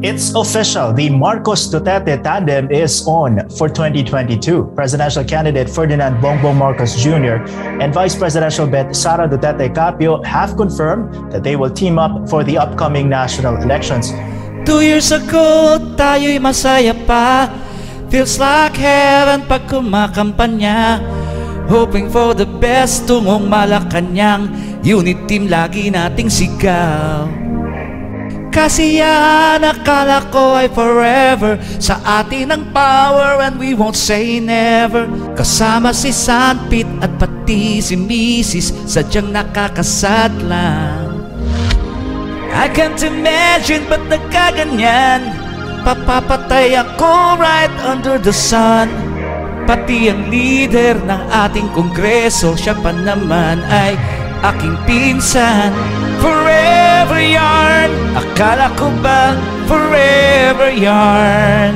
It's official. The Marcos Duterte tandem is on for 2022. Presidential candidate Ferdinand Bongbong Marcos Jr. and Vice Presidential bet Sara Duterte Capio have confirmed that they will team up for the upcoming national elections. 2 years ago, tayo'y masaya pa. Feels like heaven pag kumakampanya. Hoping for the best tungong Malacanang. Unit team lagi nating sigaw. Kasiyahan akala ko ay forever. Sa atin ang power and we won't say never. Kasama si Sanpit at pati si Mrs. Sadyang nakakasadlang. I can't imagine ba't nagkaganyan. Papapatay ako right under the sun. Pati ang leader ng ating kongreso, siya pa naman ay aking pinsan. Forever yarn, akala ko ba forever yarn?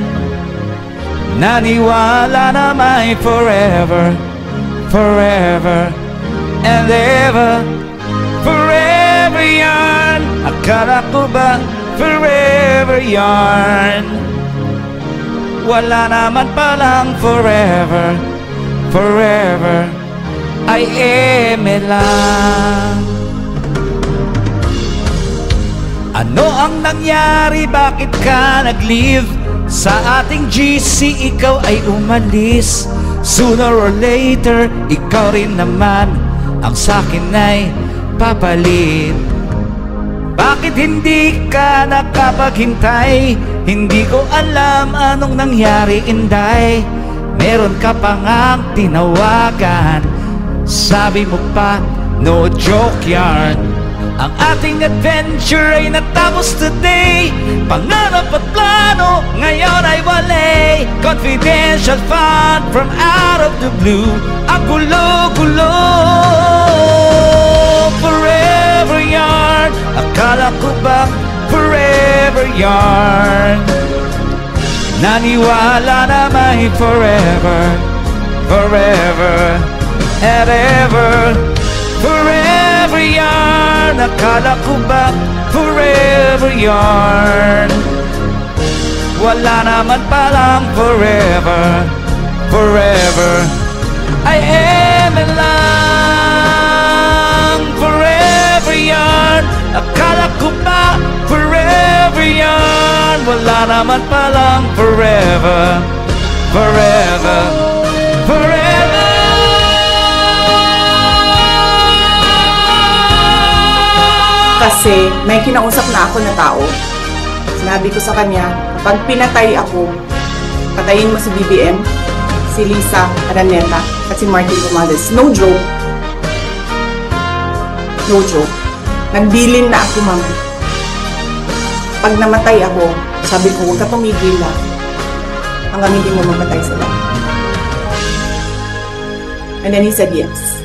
Naniwala na may forever, forever and ever. Forever yarn, akala ko ba forever yarn? Wala naman palang forever, forever ay eme lang. Ano ang nangyari? Bakit ka nag-leave? Sa ating GC, ikaw ay umalis. Sooner or later, ikaw rin naman ang sakin ay papalit. Bakit hindi ka nakapaghintay? Hindi ko alam anong nangyari, Inday. Meron ka pa ngang tinawagan. Sabi mo pa, no joke yarn. Ang ating adventure ay natapos today. Pangarap at plano ngayon ay wale. Confidential fund from out of the blue. Ang gulo-gulo. Forever yarn, akala ko ba forever yarn? Naniwala na may forever, forever and ever. Forever yarn, akala ko ba forever yarn? Wala naman palang forever, forever ay eme lang. Forever yarn, akala ko ba forever yarn? Wala naman palang forever, forever, forever. Kasi may kinausap na ako na tao. Sinabi ko sa kanya, kapag pinatay ako, patayin mo si BBM, si Lisa Araneta, at si Martin Romualdez. No joke. No joke. Nagbilin na ako, mama. Pag namatay ako, sabi ko, huwag ka tumigil na hanggang hindi mo mamatay sila. And then he said yes.